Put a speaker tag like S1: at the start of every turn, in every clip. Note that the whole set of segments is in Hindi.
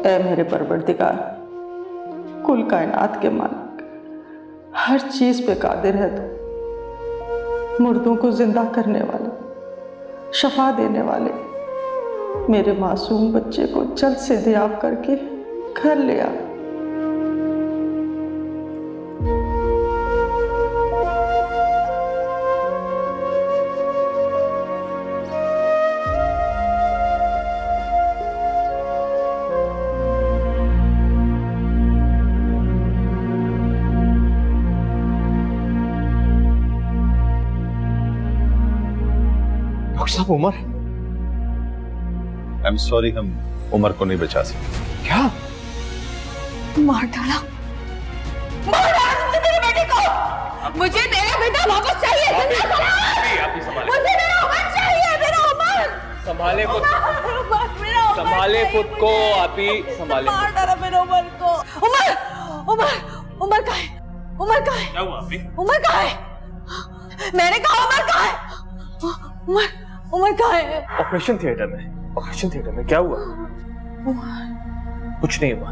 S1: ऐ मेरे परवरदिगार, कुल कायनात के मालिक, हर चीज पे कादिर है तू। मुर्दों को जिंदा करने वाले, शफा देने वाले, मेरे मासूम बच्चे को जल्द से दयाब करके घर ले आ।
S2: साहब उमर,
S3: आई एम सॉरी, हम उमर को नहीं बचा सकते।
S2: क्या?
S4: मार डाला, मार डाला तुमने मेरे बेटे को। मुझे मेरा बेटा वापस चाहिए। मुझे मेरा उमर चाहिए, मेरा उमर।
S5: संभाले खुद, संभाले खुद को आप ही संभाले।
S4: मार डाला मेरे उमर को। उमर, उमर, उमर कहाँ है? उमर कहाँ है?
S5: क्या हुआ अभी?
S4: उमर कहाँ है? मैंने कहा उमर कहाँ है? उमर, उमर कहाँ है?
S5: ऑपरेशन थिएटर में। ऑपरेशन थिएटर में क्या हुआ? कुछ नहीं हुआ,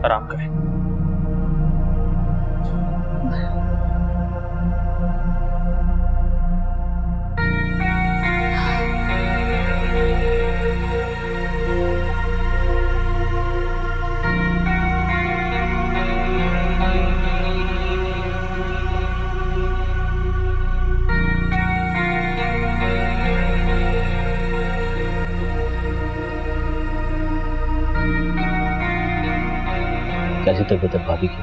S5: आराम करें।
S6: कैसी तबीयत है भाभी की?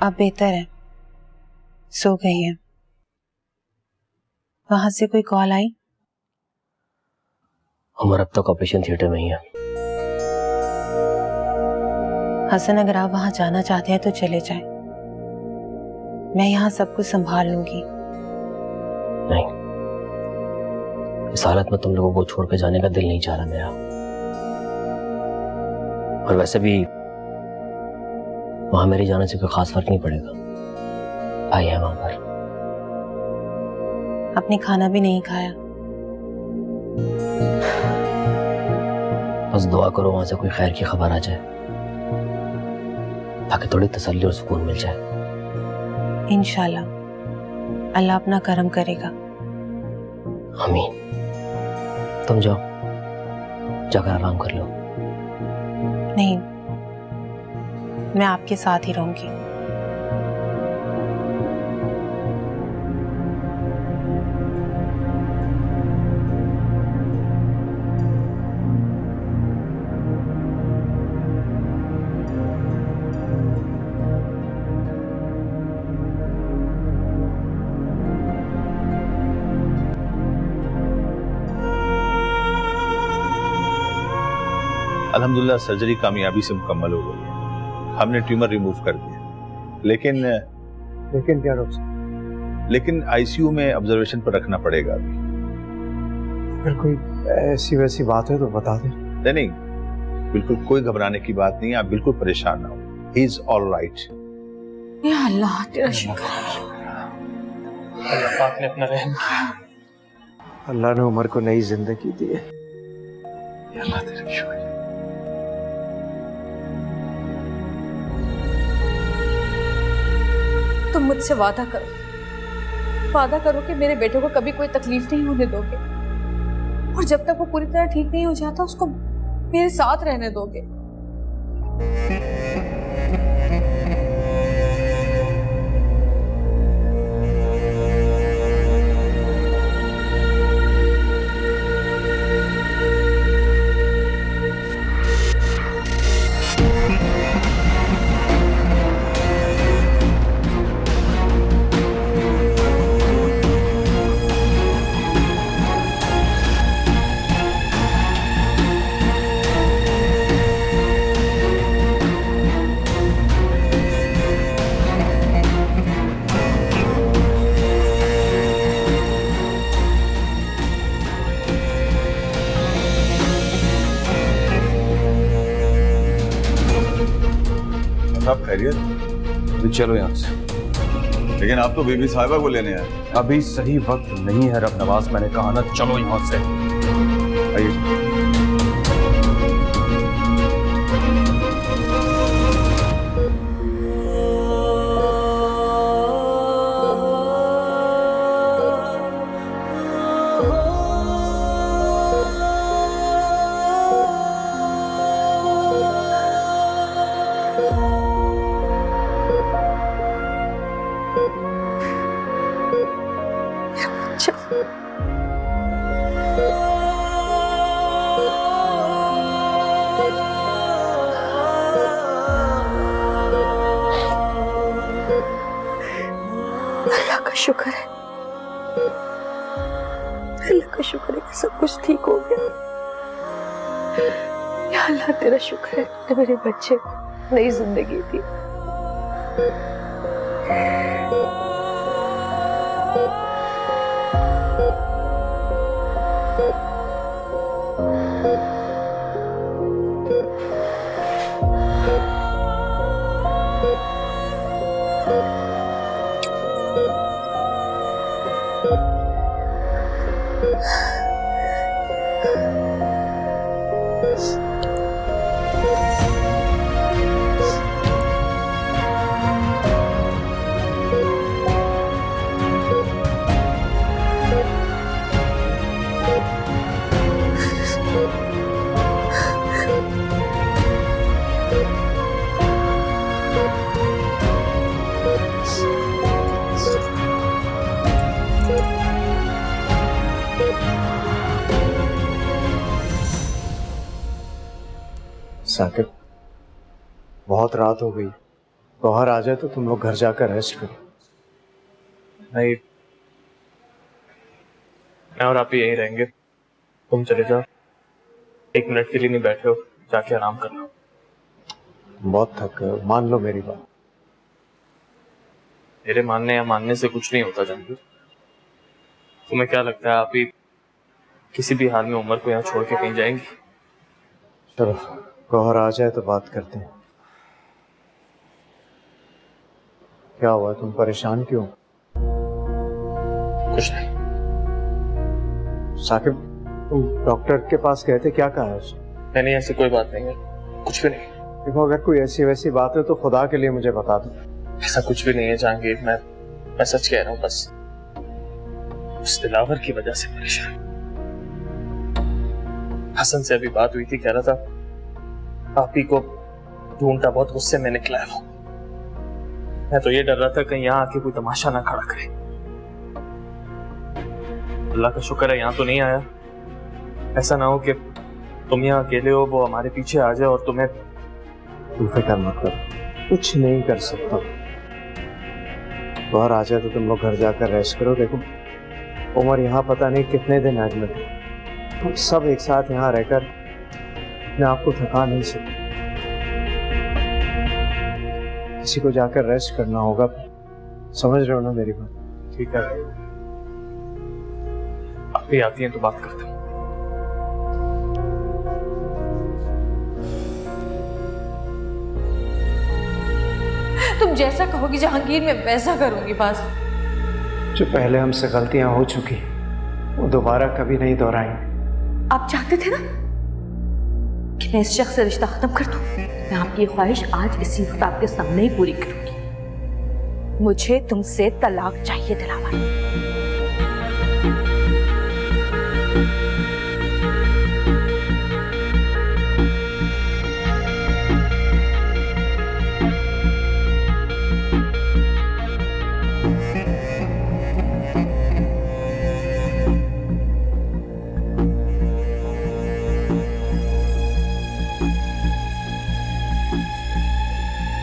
S7: अब बेहतर है, सो गई है। वहां से कोई कॉल आई?
S6: उमर अब तक ऑपरेशन थिएटर में ही है।
S7: हसन, अगर आप वहां जाना चाहते हैं तो चले जाएं। मैं यहाँ सब कुछ संभाल लूंगी।
S6: नहीं, इस हालत में तुम लोगों को छोड़ के जाने का दिल नहीं चाह रहा मेरा। और वैसे भी वहां मेरे जाने से कोई खास फर्क नहीं पड़ेगा। आई है वहां पर।
S7: आपने खाना भी नहीं खाया?
S6: बस दुआ करो वहां से कोई खैर की खबर आ जाए, ताकि थोड़ी तसल्ली और सुकून मिल जाए।
S7: इंशाल्लाह अल्लाह अपना करम करेगा।
S6: आमीन। तुम जाओ, जाकर आराम कर लो।
S7: नहीं, मैं आपके साथ ही रहूंगी।
S3: अल्हम्दुलिल्लाह सर्जरी कामयाबी से मुकम्मल हो गई है। हमने ट्यूमर रिमूव कर दिया, लेकिन
S2: क्या डॉक्टर साहब?
S3: लेकिन आईसीयू में ऑब्जर्वेशन पर रखना पड़ेगा अभी।
S2: अगर कोई ऐसी वैसी बात है तो बता दें।
S3: नहीं, बिल्कुल कोई घबराने की बात नहीं है, आप बिल्कुल परेशान ना हो। He is all right.
S4: या अल्लाह तेरा शुक्र है।
S5: अल्लाह पाक ने अपना रहम किया।
S2: अल्लाह ने उमर को नई जिंदगी दी है। अल्लाह तेरा शुक्र।
S4: तुम मुझसे वादा करो कि मेरे बेटे को कभी कोई तकलीफ नहीं होने दोगे, और जब तक वो पूरी तरह ठीक नहीं हो जाता उसको मेरे साथ रहने दोगे।
S3: सब खैरियत?
S2: चलो यहाँ से।
S3: लेकिन आप तो बीबी साहिबा को लेने आए।
S2: अभी सही वक्त नहीं है रब नवाज, मैंने कहा ना, चलो यहाँ से।
S3: आइए।
S4: का शुक्र है, अल्लाह का शुक्र है कि सब कुछ ठीक हो गया। या अल्लाह तेरा शुक्र है कि मेरे बच्चे को नई जिंदगी दी।
S2: साकिब, बहुत रात हो गई, बाहर आ जाए तो तुम लोग घर जाकर रेस्ट करो।
S5: नहीं, मैं और आप ही यहीं रहेंगे, तुम चले जाओ। 1 मिनट के लिए नहीं बैठे हो, जाके आराम कर लो।
S2: बहुत थक गए हो, मान लो मेरी बात।
S5: मेरे मानने या मानने से कुछ नहीं होता जंगीर। तुम्हें क्या लगता है आप ही किसी भी हाल में उमर को यहाँ छोड़ के कहीं जाएंगी?
S2: चलो गौहर आ जाए तो बात करते हैं। क्या हुआ, तुम परेशान क्यों?
S5: कुछ नहीं।
S2: साकिब, तुम डॉक्टर के पास गए थे, क्या कहा है उसने?
S5: नहीं, ऐसी कोई बात नहीं है, कुछ भी नहीं।
S2: देखो, अगर कोई ऐसी वैसी बात है तो खुदा के लिए मुझे बता दो।
S5: ऐसा कुछ भी नहीं है जहांगीर, मैं सच कह रहा हूँ। बस उस दिलावर की वजह से परेशान। हसन से अभी बात हुई थी, कह रहा था आप ही को ढूंढता बहुत गुस्से में निकला है वो। मैं तो ये डर रहा था कहीं यहाँ आके कोई तमाशा ना खड़ा करे। अल्लाह का शुक्र है यहाँ तो नहीं आया। ऐसा ना हो कि तुम यहाँ अकेले हो, वो हमारे पीछे आ जाए और तुम्हें।
S2: तुम फिक्र मत करो, कुछ नहीं कर सकता। बाहर आ जाए तो तुम लोग घर जाकर रेस्ट करो। देखो उमर यहाँ पता नहीं कितने दिन एडमिट है, हम सब एक साथ यहाँ रहकर अपने आप को थका नहीं सकते। किसी को जाकर रेस्ट करना होगा, समझ रहे हो ना मेरी बात?
S5: ठीक है, आप भी आती हैं तो बात करते हैं।
S4: तुम जैसा कहोगी जहांगीर, मैं वैसा करूंगी। बस
S2: जो पहले हमसे गलतियां हो चुकी वो दोबारा कभी नहीं दोहराएंगे।
S4: आप चाहते थे ना कि मैं इस शख्स से रिश्ता खत्म कर दूं? मैं आपकी ख्वाहिश आज इसी वक्त आपके सामने ही पूरी करूंगी। मुझे तुमसे तलाक चाहिए दिलावर।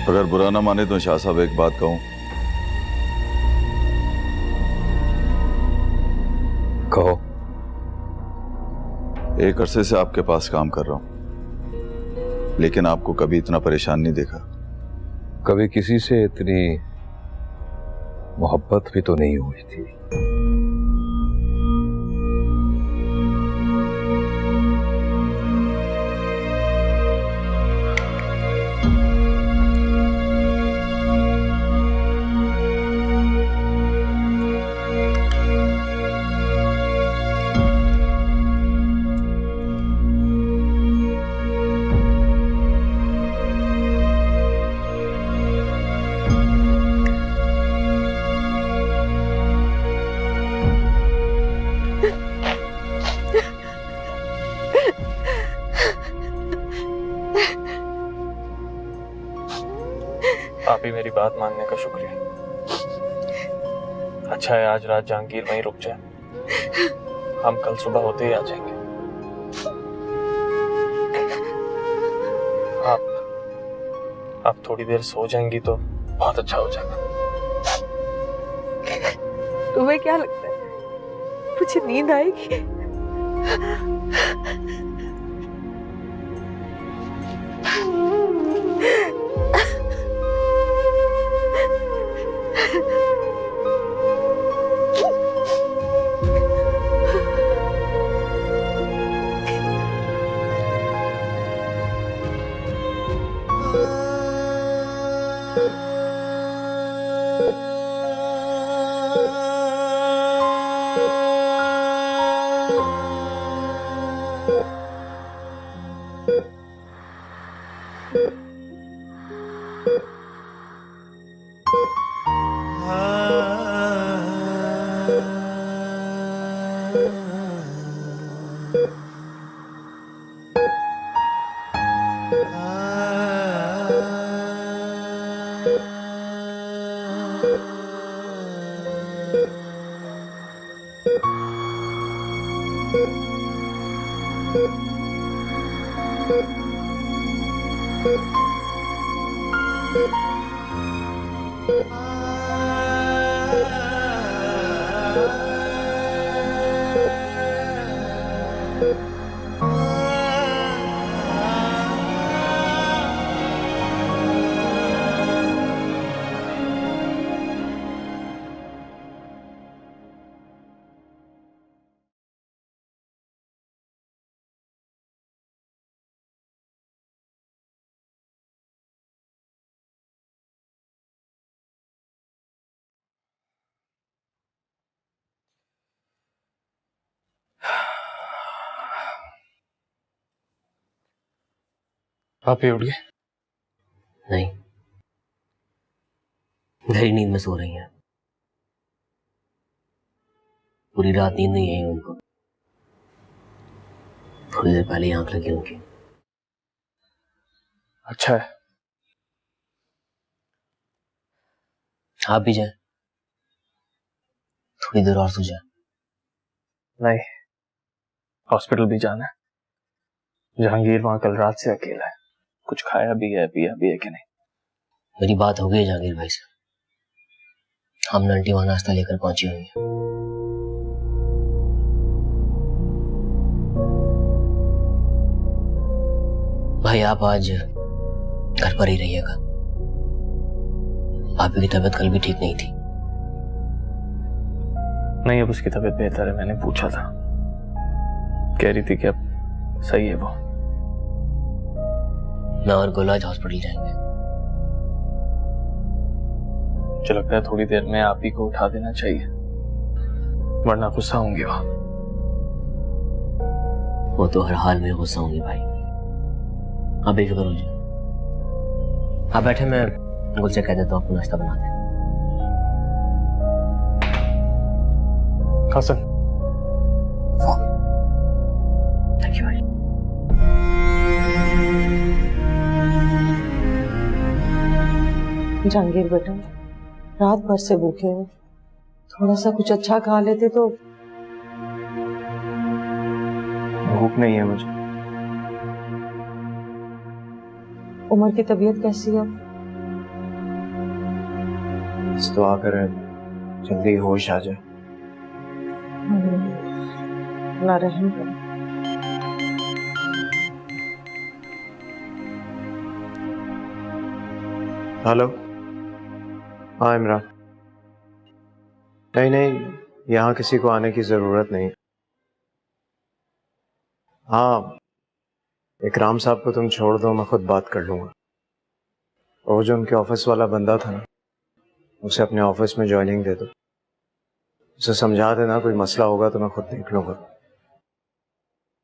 S8: अगर बुरा ना माने तो शाह साहब एक बात कहूं।
S3: कहो। एक अरसे से आपके पास काम कर रहा हूं, लेकिन आपको कभी इतना परेशान नहीं देखा।
S9: कभी किसी से इतनी मोहब्बत भी तो नहीं हुई थी।
S5: आप ही मेरी बात मानने का शुक्रिया। अच्छा है आज रात जहांगीर वहीं रुक जाए, हम कल सुबह होते ही आ जाएंगे। आप थोड़ी देर सो जाएंगी तो बहुत अच्छा हो जाएगा।
S4: तुम्हें क्या लगता है मुझे नींद आएगी?
S5: आप ही उठ गए?
S6: नहीं, गहरी नींद में सो रही हैं। पूरी रात नींद नहीं आई उनको। थोड़ी देर पहले आंख लगी उनकी।
S5: अच्छा है।
S6: आप भी जाएं, थोड़ी देर और सो जाएं।
S5: नहीं, हॉस्पिटल भी जाना है। जहांगीर वहां कल रात से अकेला है। कुछ खाया भी है, पिया भी है कि नहीं?
S6: मेरी बात हो गई है जहांगीर भाई से। हम आंटी वहां नाश्ता लेकर पहुंची हुई है। भाई आप आज घर पर ही रहिएगा। आपकी की तबीयत कल भी ठीक नहीं थी।
S5: नहीं, अब उसकी तबीयत बेहतर है। मैंने पूछा था, कह रही थी कि अब सही है वो।
S6: मैं और गोला आज हॉस्पिटल जाएंगे।
S5: मुझे लगता है थोड़ी देर में आप ही को उठा देना चाहिए, वरना गुस्सा होंगे
S6: वो तो हर हाल में गुस्सा होंगी भाई। आप बेफिक्र हो जाए। आप बैठे, मैं गुल से कह देता हूँ आपको नाश्ता बना दे।
S5: हसन,
S6: थैंक यू भाई।
S1: जहांगीर बेटा, रात भर से भूखे हो, थोड़ा सा कुछ अच्छा खा लेते तो।
S5: भूख नहीं है मुझे।
S1: उमर की तबीयत कैसी है?
S2: बस दुआ करें जल्दी होश आ जाए।
S1: अल्लाह रहम करे।
S2: हेलो, हाँ इमरान। नहीं, यहाँ किसी को आने की ज़रूरत नहीं। हाँ, इकराम साहब को तुम छोड़ दो, मैं खुद बात कर लूँगा। और जो उनके ऑफिस वाला बंदा था ना, उसे अपने ऑफिस में ज्वाइनिंग दे दो। उसे समझा देना, कोई मसला होगा तो मैं खुद देख लूँगा।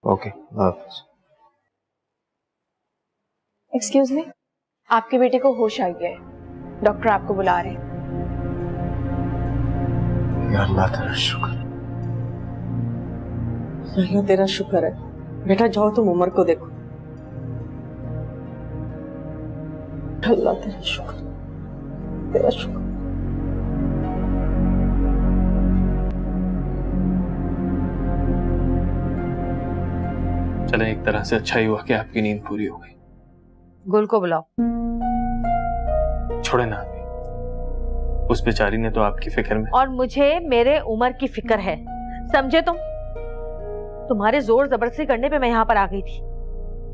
S2: ओके, हाफ़िज़।
S4: एक्सक्यूज मी, आपके बेटे को होश आ गया है, डॉक्टर आपको बुला रहे हैं।
S2: या अल्लाह तेरा शुक्र।
S1: अल्लाह तेरा शुक्र है। बेटा जाओ, तुम उमर को देखो। अल्लाह तेरा शुक्र, तेरा शुक्र।
S5: चले, एक तरह से अच्छा ही हुआ कि आपकी नींद पूरी हो गई।
S7: गुल को बुलाओ।
S5: छोड़े ना अभी, उस बेचारी ने तो आपकी फिक्र में।
S4: और मुझे मेरे उम्र की फिक्र है, समझे तुम? तुम्हारे जोर जबरदस्ती करने पे मैं यहाँ पर आ गई थी।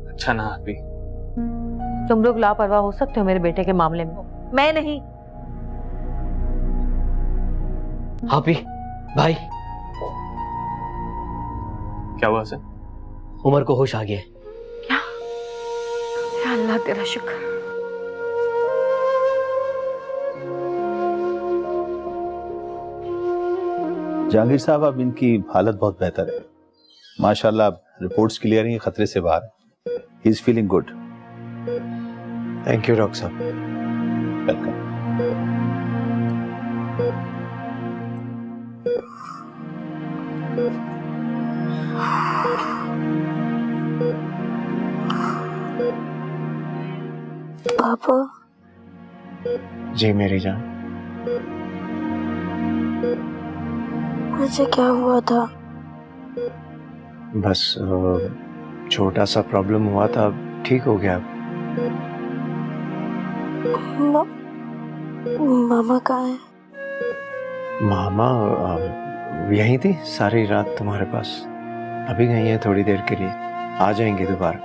S5: अच्छा ना आप भी,
S4: तुम लोग लापरवाह हो सकते हो मेरे बेटे के मामले में, मैं नहीं।
S6: हापी भाई,
S5: क्या हुआ सर?
S6: उमर को होश आ गया।
S4: क्या? या अल्लाह तेरा शुक्र।
S3: जहांगीर साहब, अब इनकी हालत बहुत बेहतर है माशाल्लाह। रिपोर्ट्स क्लियर हैं, खतरे से बाहर। He is feeling good.
S2: Thank you doctor साहब।
S3: वेलकम।
S10: पापा।
S2: जी मेरी जान।
S10: मुझे क्या हुआ था?
S2: बस छोटा सा प्रॉब्लम हुआ था, ठीक हो गया।
S10: मामा कहाँ है?
S2: मामा यहीं थी सारी रात तुम्हारे पास। अभी गई है थोड़ी देर के लिए, आ जाएंगे दोबारा।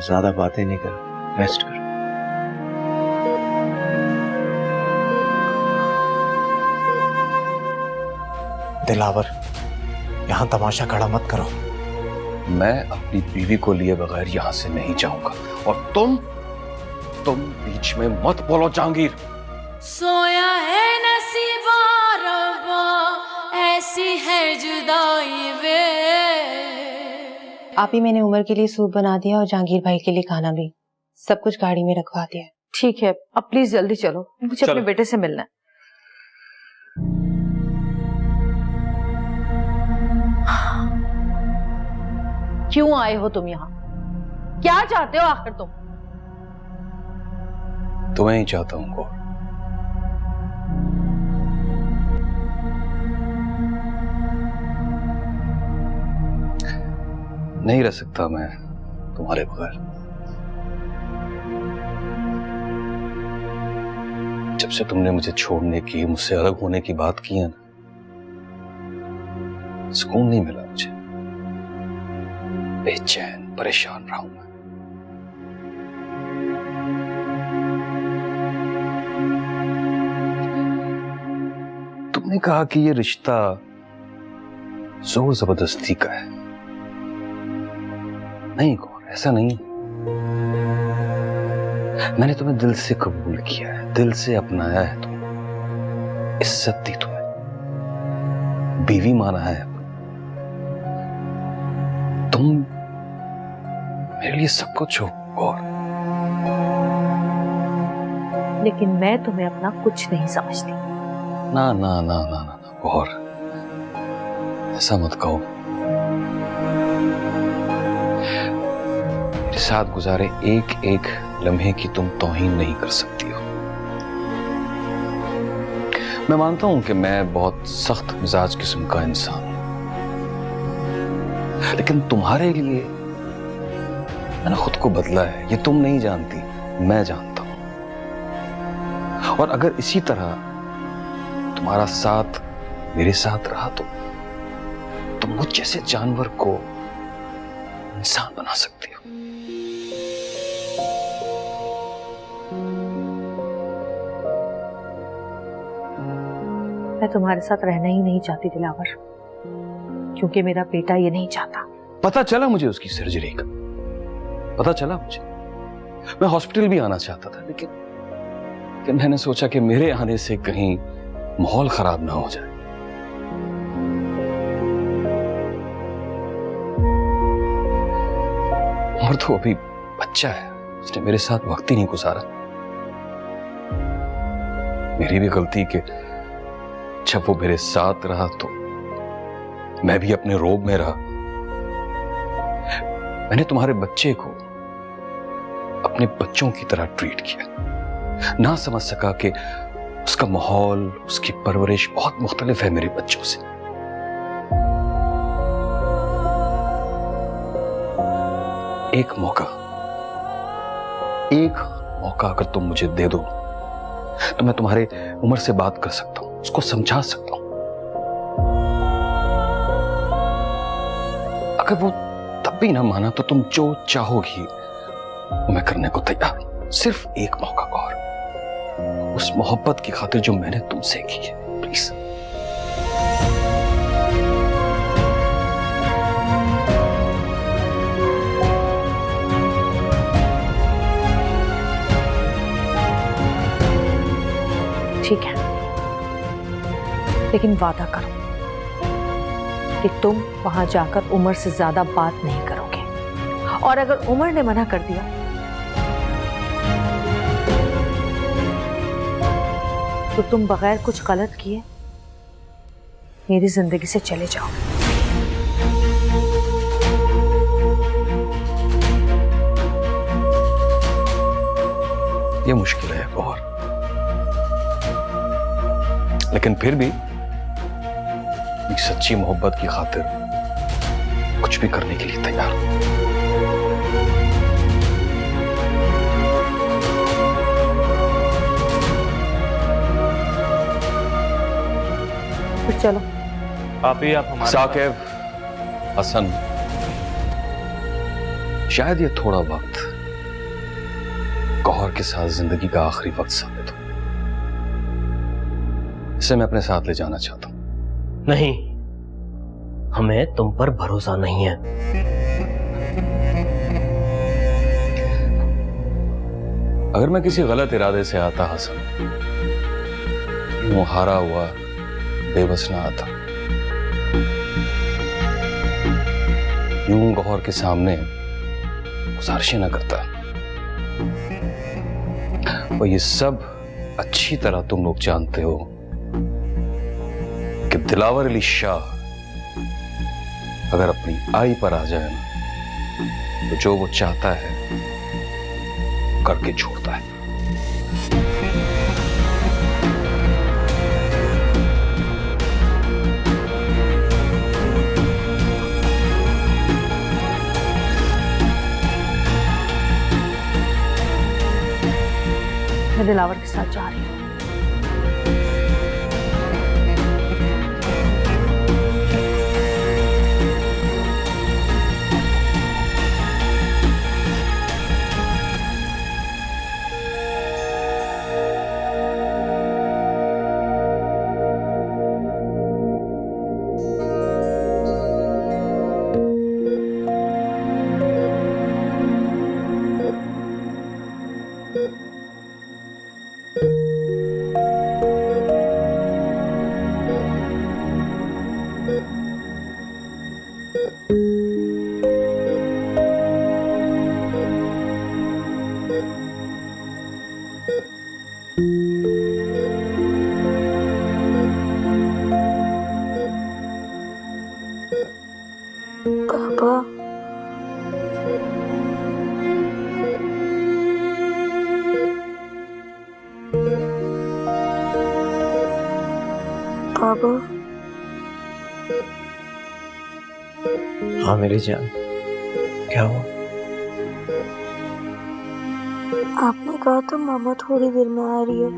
S2: ज्यादा बातें नहीं करो, रेस्ट करो। दिलावर, यहाँ तमाशा खड़ा मत करो।
S9: मैं अपनी बीवी को लिए बगैर यहाँ से नहीं जाऊंगा, और तुम बीच में मत बोलो जहांगीर।
S11: सोया है नसीबा रब्बा, ऐसी है जुदाई वे।
S7: आप ही, मैंने उमर के लिए सूप बना दिया और जहांगीर भाई के लिए खाना भी, सब कुछ गाड़ी में रखवा दिया।
S4: ठीक है, अब प्लीज जल्दी चलो, मुझे अपने बेटे से मिलना है। क्यों आए हो तुम यहाँ? क्या चाहते हो आखिर तुम?
S9: तुम्हें ही चाहता हूँ गौर। नहीं रह सकता मैं तुम्हारे बगैर। जब से तुमने मुझे छोड़ने की, मुझसे अलग होने की बात की है ना, सुकून नहीं मिला मुझे। बेचैन परेशान रहा हूं मैं। तुमने कहा कि ये रिश्ता जोर जबरदस्ती का है। नहीं गौर, ऐसा नहीं। मैंने तुम्हें दिल से कबूल किया है, दिल से अपनाया है तुम्हें, इज्जत दी तुम्हें, बीवी माना है। तुम मेरे लिए सब कुछ हो गौर।
S4: लेकिन मैं तुम्हें अपना कुछ नहीं समझती।
S9: ना ना ना ना ना, ना गौर, ऐसा मत कहो। मेरे साथ गुजारे एक एक लम्हे की तुम तौहीन नहीं कर सकती हो। मैं मानता हूं कि मैं बहुत सख्त मिजाज किस्म का इंसान हूं, लेकिन तुम्हारे लिए मैंने खुद को बदला है। ये तुम नहीं जानती, मैं जानता हूं। और अगर इसी तरह तुम्हारा साथ मेरे साथ रहा तो मुझ जैसे जानवर को इंसान बना सकती हो।
S4: मैं तुम्हारे साथ रहना ही नहीं चाहती दिलावर, क्योंकि मेरा बेटा ये नहीं चाहता।
S9: पता चला मुझे उसकी सर्जरी का, पता चला मुझे। मैं हॉस्पिटल भी आना चाहता था, लेकिन मैंने सोचा कि मेरे आने से कहीं माहौल खराब ना हो जाए। और तो अभी बच्चा है, उसने मेरे साथ वक्त ही नहीं गुजारा। मेरी भी गलती कि जब वो मेरे साथ रहा तो मैं भी अपने रोब में रहा। मैंने तुम्हारे बच्चे को अपने बच्चों की तरह ट्रीट किया, ना समझ सका कि उसका माहौल, उसकी परवरिश बहुत मुख्तलिफ है मेरे बच्चों से। एक मौका अगर तुम मुझे दे दो तो मैं तुम्हारे उमर से बात कर सकता हूं, उसको समझा सकता हूं। अगर वो तब भी ना माना तो तुम जो चाहोगी वो मैं करने को तैयार हूं। सिर्फ एक मौका और, उस मोहब्बत की खातिर जो मैंने तुमसे की है, प्लीज।
S4: ठीक है, लेकिन वादा करो कि तुम वहां जाकर उमर से ज्यादा बात नहीं करोगे, और अगर उमर ने मना कर दिया तो तुम बगैर कुछ गलत किए मेरी जिंदगी से चले जाओ।
S9: ये मुश्किल है और, लेकिन फिर भी एक सच्ची मोहब्बत की खातिर कुछ भी करने के लिए तैयार हूं।
S4: फिर चलो।
S5: आप हमारे
S9: साकिब, हसन, शायद ये थोड़ा वक्त गौहर के साथ जिंदगी का आखिरी वक्त साबित हो। इसे मैं अपने साथ ले जाना चाहता हूं।
S6: नहीं, हमें तुम पर भरोसा नहीं है।
S9: अगर मैं किसी गलत इरादे से आता हसन, यूं हारा हुआ बेबस ना आता, यूं गौहर के सामने गुजारिशें ना करता, और ये सब अच्छी तरह तुम लोग जानते हो कि दिलावर अली शाह अगर अपनी आई पर आ जाए ना, तो जो वो चाहता है करके छोड़ता है।
S4: मैं दिलावर के साथ जा रही हूँ।
S10: पापा, पापा।
S2: हाँ मेरी जान, क्या हुआ?
S10: आपने कहा तो मामा थोड़ी देर में आ रही है,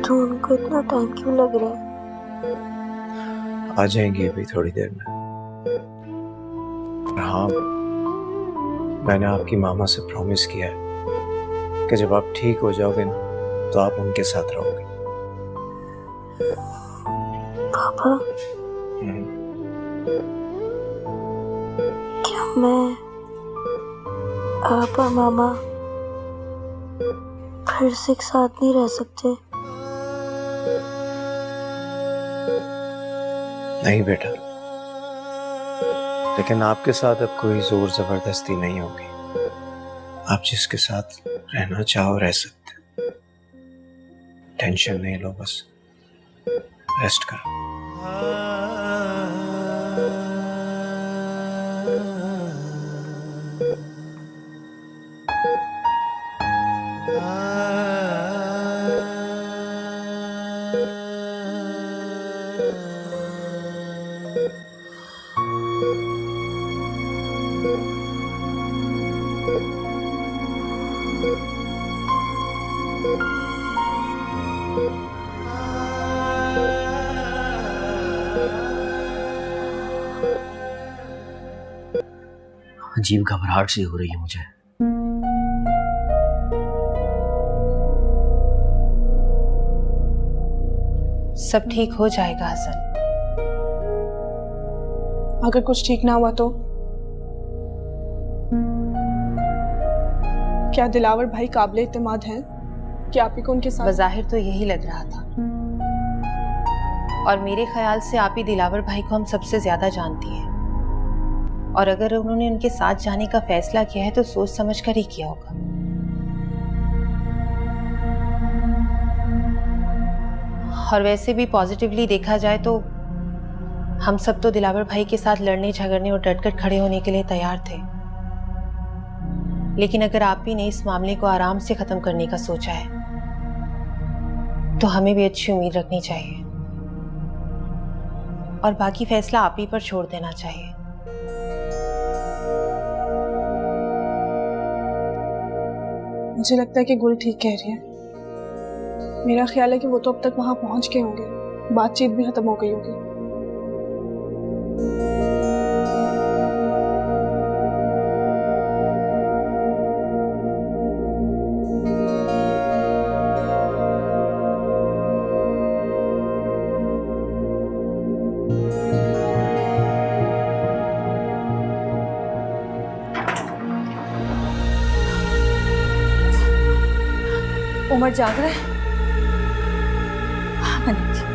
S10: तो उनको इतना टाइम क्यों लग रहा है?
S2: आ जाएंगी अभी थोड़ी देर में। हाँ, मैंने आपकी मामा से प्रॉमिस किया है कि जब आप ठीक हो जाओगे ना, तो आप उनके साथ रहोगे।
S10: पापा, क्या मैं, आप और मामा फिर से एक साथ नहीं रह सकते?
S2: नहीं बेटा, लेकिन आपके साथ अब कोई जोर जबरदस्ती नहीं होगी। आप जिसके साथ रहना चाहो रह सकते। टेंशन नहीं लो, बस रेस्ट करो।
S6: अजीब घबराहट सी हो रही है मुझे।
S7: सब ठीक हो जाएगा हसन।
S12: अगर कुछ ठीक ना हुआ तो क्या दिलावर भाई काबिल इत्तेमाद हैं कि आप ही को उनके साथ?
S7: बज़ाहिर तो यही लग रहा था, और मेरे ख्याल से आप ही दिलावर भाई को हम सबसे ज्यादा जानती हैं, और अगर उन्होंने उनके साथ जाने का फैसला किया है तो सोच समझ कर ही किया होगा। और वैसे भी पॉजिटिवली देखा जाए तो हम सब तो दिलावर भाई के साथ लड़ने झगड़ने और डटकर खड़े होने के लिए तैयार थे, लेकिन अगर आप ही ने इस मामले को आराम से खत्म करने का सोचा है तो हमें भी अच्छी उम्मीद रखनी चाहिए और बाकी फैसला आप ही पर छोड़ देना चाहिए।
S12: मुझे लगता है कि गुल ठीक कह रही है। मेरा ख्याल है कि वो तो अब तक वहां पहुंच गए होंगे, बातचीत भी खत्म हो गई होगी।
S4: उमर जाग रहा है? हाँ, मैं देखती हूँ।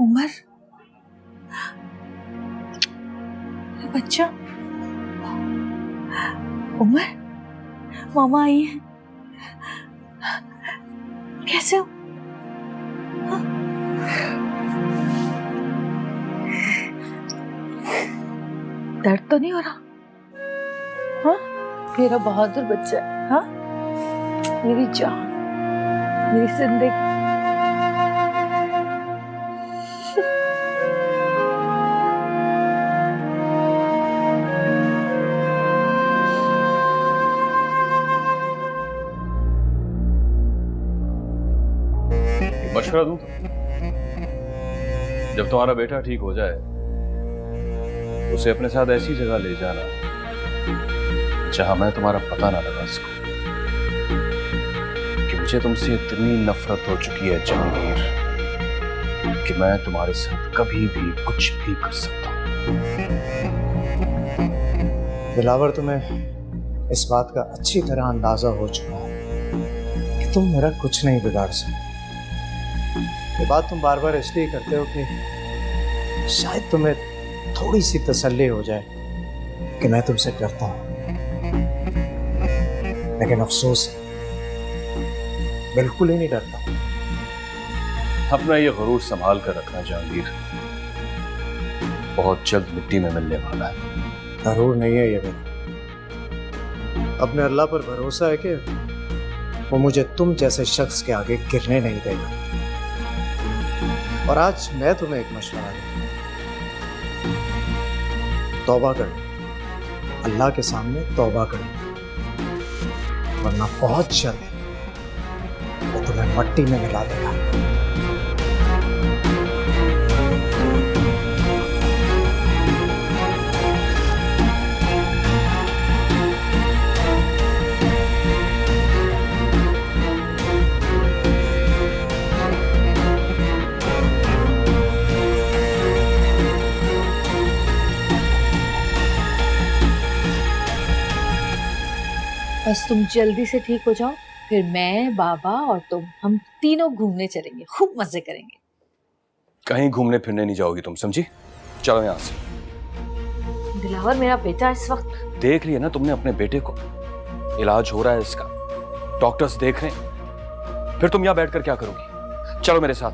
S4: उमर, बच्चा, उमर, मामा आई है। कैसे हो? हाँ? दर्द तो नहीं हो रहा? हाँ? मेरा बहादुर बच्चा है। हाँ? मेरी जान, मेरी जिंदगी।
S9: मशवरा दूं? जब तुम्हारा बेटा ठीक हो जाए उसे अपने साथ ऐसी जगह ले जाना जहां मैं तुम्हारा पता ना लगा सकूं, कि मुझे तुमसे इतनी नफरत हो चुकी है जहांगीर कि मैं तुम्हारे साथ कभी भी कुछ भी कर सकता हूं।
S2: दिलावर, तुम्हें इस बात का अच्छी तरह अंदाजा हो चुका है कि तुम मेरा कुछ नहीं बिगाड़ सकते। ये बात तुम बार बार इसलिए करते हो कि शायद तुम्हें थोड़ी सी तसल्ली हो जाए कि मैं तुमसे डरता हूं, लेकिन अफसोस है, बिल्कुल ही नहीं डरता।
S9: अपना ये गुरूर संभाल कर रखना जहांगीर, बहुत जल्द मिट्टी में मिलने वाला है।
S2: गुरूर नहीं है ये मेरा, अपने अल्लाह पर भरोसा है कि वो मुझे तुम जैसे शख्स के आगे गिरने नहीं देगा। और आज मैं तुम्हें एक मशवरा दूं, तौबा कर, अल्लाह के सामने तौबा कर, वरना बहुत जल्द वो तुम्हें मट्टी में मिला देगा।
S4: बस तुम जल्दी से ठीक हो जाओ, फिर मैं, बाबा और तुम, हम तीनों घूमने चलेंगे, खूब मजे करेंगे।
S9: कहीं घूमने फिरने नहीं जाओगी तुम, समझी? चलो यहाँ से।
S4: दिलावर, मेरा बेटा इस वक्त
S9: देख लिया ना तुमने अपने बेटे को, इलाज हो रहा है इसका, डॉक्टर्स देख रहे हैं, फिर तुम यहाँ बैठकर क्या करोगी? चलो मेरे साथ।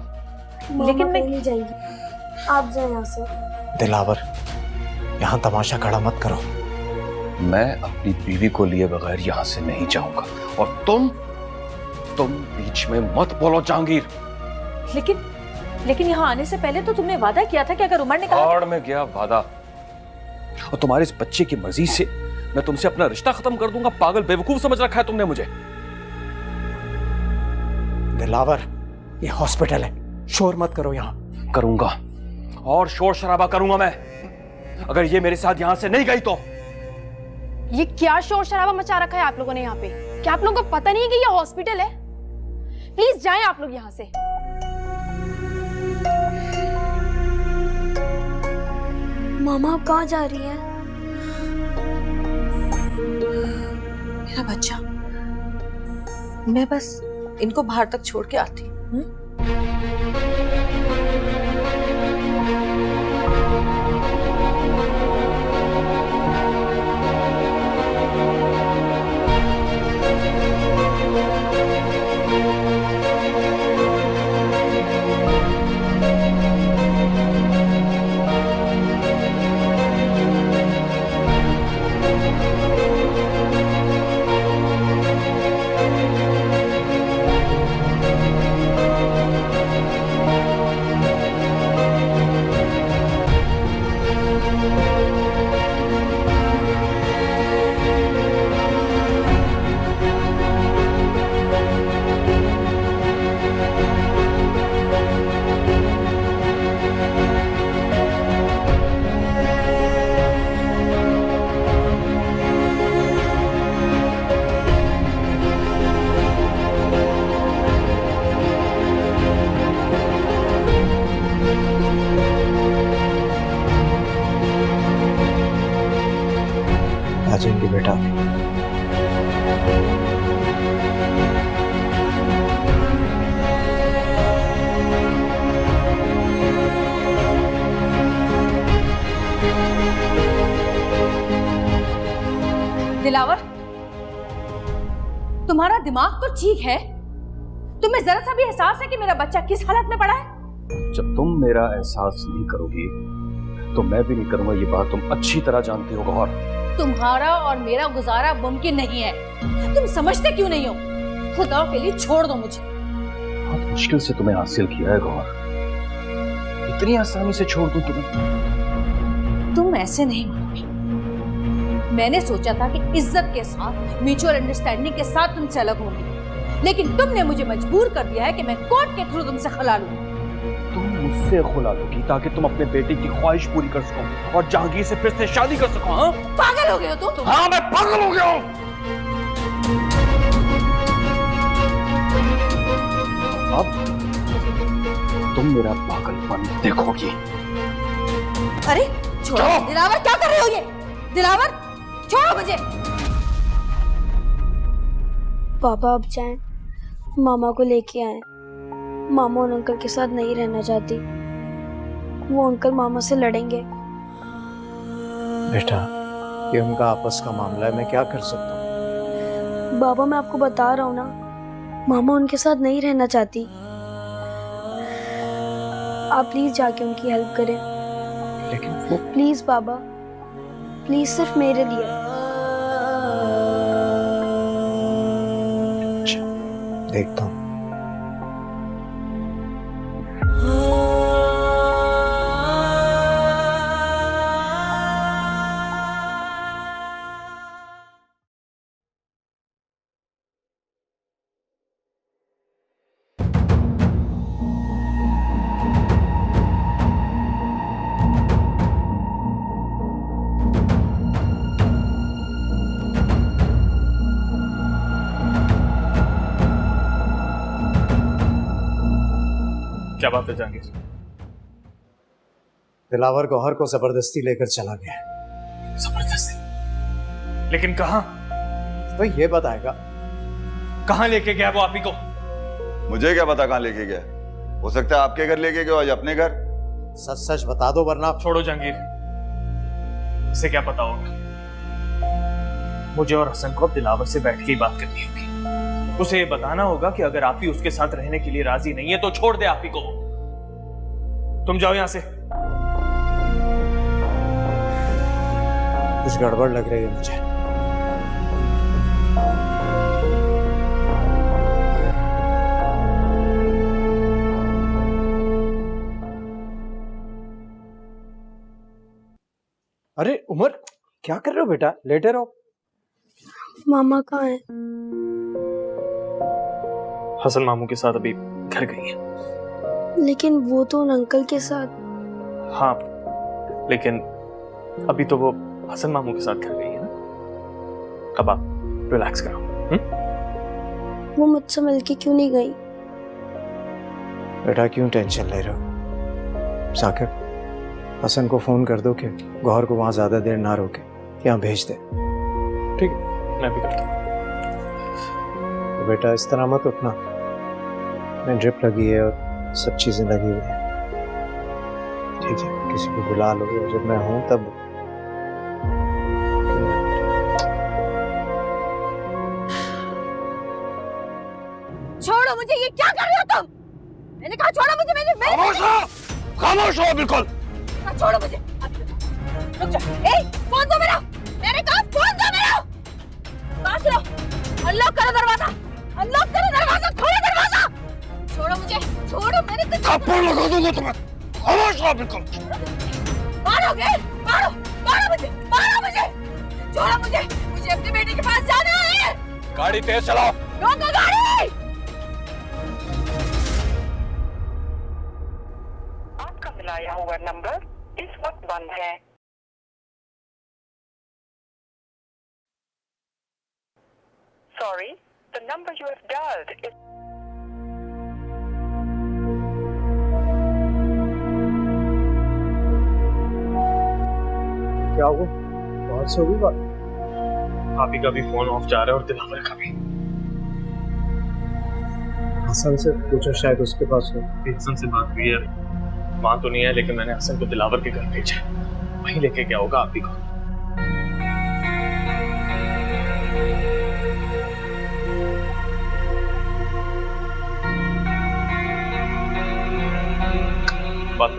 S10: लेकिन मैं नहीं जाएंगी, आप जाए यहाँ से।
S2: दिलावर, यहाँ तमाशा खड़ा मत करो।
S9: मैं अपनी बीवी को लिए बगैर यहाँ से नहीं जाऊंगा, और तुम बीच में मत बोलो जहांगीर।
S4: लेकिन लेकिन यहाँ आने से पहले तो तुमने वादा किया था कि अगर उमर ने कहा
S9: और मैं गया वादा, और तुम्हारे इस बच्चे की मर्जी से मैं तुमसे अपना रिश्ता खत्म कर दूंगा। पागल बेवकूफ समझ रखा है तुमने मुझे।
S2: दिलावर, ये हॉस्पिटल है, शोर मत करो यहाँ।
S9: करूंगा और शोर शराबा करूंगा मैं, अगर ये मेरे साथ यहाँ से नहीं गई तो।
S13: ये क्या शोर शराबा मचा रखा है आप लोगों ने यहाँ पे? क्या आप लोगों को पता नहीं है कि ये हॉस्पिटल है? प्लीज जाएं आप लोग यहाँ से।
S10: मामा आप कहाँ जा रही हैं?
S4: मेरा बच्चा, मैं बस इनको बाहर तक छोड़ के आती हूँ।
S2: आ जाएंगे बेटा।
S13: दिलावर, तुम्हारा दिमाग तो ठीक है, तुम्हें जरा सा भी एहसास है कि मेरा बच्चा किस हालत में पड़ा है?
S9: जब तुम मेरा एहसास नहीं करोगी तो मैं भी नहीं करूंगा, ये बात तुम अच्छी तरह जानती हो गौहर।
S13: तुम्हारा और मेरा गुजारा मुमकिन नहीं है, तुम समझते क्यों नहीं हो? खुदा के लिए छोड़ दो मुझे।
S9: बहुत मुश्किल से तुम्हें हासिल किया है गौहर, इतनी आसानी से छोड़ दूं तुम्हें?
S13: तुम ऐसे नहीं मानोगे। मैंने सोचा था कि इज्जत के साथ, म्यूचुअल अंडरस्टैंडिंग के साथ तुमसे अलग होंगी, लेकिन तुमने मुझे मजबूर कर दिया है कि मैं कोर्ट के थ्रू तुमसे खला लूं।
S9: तुम मुझसे खुला लोगी ताकि तुम अपने बेटे की ख्वाहिश पूरी कर सको और जहांगीर से फिर से शादी कर सको। हाँ,
S13: पागल हो गए हो तुम?
S9: हाँ, मैं पागल हो गया हूँ। अब तुम मेरा पागलपन देखोगी।
S13: अरे छोड़ो दिलावर, क्या कर रहे हो ये? दिलावर छोड़ो मुझे।
S10: पापा अब जाएं, मामा को लेके आए। मामा उन अंकल के साथ नहीं रहना चाहती, वो अंकल मामा से लड़ेंगे।
S2: बेटा, ये उनका आपस का मामला है, मैं क्या कर सकता हूँ?
S10: बाबा मैं आपको बता रहा हूँ ना, मामा उनके साथ नहीं रहना चाहती। आप प्लीज जाके उनकी हेल्प करें।
S2: लेकिन वो...
S10: प्लीज बाबा, प्लीज सिर्फ मेरे लिए।
S2: देखता हूँ।
S5: क्या बात है जहांगीर?
S2: दिलावर गौहर को जबरदस्ती लेकर चला गया।
S5: जबरदस्ती? लेकिन कहां?
S2: तो ये बताएगा।
S5: कहां लेके गया वो आप ही को?
S8: मुझे क्या पता कहां लेके गया? हो सकता है आपके घर लेके गया, आज अपने घर।
S2: सच सच बता दो वरना।
S5: छोड़ो जहांगीर, इसे क्या पता होगा? मुझे और हसन को अब दिलावर से बैठ के ही बात करनी होगी। उसे ये बताना होगा कि अगर आप ही उसके साथ रहने के लिए राजी नहीं है तो छोड़ दे आप ही को। तुम जाओ यहां से।
S2: कुछ गड़बड़ लग रही है मुझे। अरे उमर, क्या कर रहे हो बेटा? लेटे रहो।
S10: मामा कहाँ है?
S5: हसन मामू के साथ अभी घर गई है।
S10: लेकिन वो तो उन अंकल के साथ।
S5: हाँ, लेकिन अभी तो वो हसन मामू के साथ घर गई है ना। अब आप रिलैक्स करो।
S10: वो मुझसे मिलके क्यों नहीं गई?
S2: बेटा क्यों टेंशन ले रहे हो? साकिब, हसन को फोन कर दो कि गौहर को वहां ज्यादा देर ना रोके, यहाँ भेज दे।
S5: ठीक है, मैं भी करता हूँ।
S2: तो बेटा इस तरह मत उठना, मैं ड्रिप लगी है और सब चीजें लगी हुई हैं। ठीक है, किसी को बुला लो, जब मैं हूं तब।
S13: छोड़ो मुझे, ये क्या कर रहे हो तुम? मैंने कहा छोड़ो मुझे।
S9: खामोश हो बिल्कुल।
S13: छोड़ो मुझे, रुक जा। ए, फोन दो मेरा। मैंने कहा फोन दो मेरा। पास लो, अनलॉक करो दरवाजा, अनलॉक करो दरवाजा, खोलो दरवाजा। छोड़ो मुझे, छोड़ो। मैंने तो
S9: थप्पड़ लगा दूंगा तुम्हें। खामोश हो बिल्कुल।
S13: मारोगे? मारो, मारो मुझे, मारो मुझे। छोड़ो मुझे, मुझे अपने बेटे के पास जाना है।
S9: गाड़ी तेज चलाओ।
S13: रोको गाड़ी।
S14: आपका मिलाया हुआ नंबर इस वक्त बंद है। Sorry, the number you have dialed is
S2: क्या हुआ? बहुत से हुई बात?
S5: भाभी का भी फोन ऑफ जा रहा है और दिलावर का भी।
S2: हसन से पूछो, शायद उसके पास हो।
S5: हसन से बात हुई है, वहां तो नहीं है, लेकिन मैंने हसन को दिलावर के घर भेजा है, वहीं लेके क्या होगा आप भी को। बात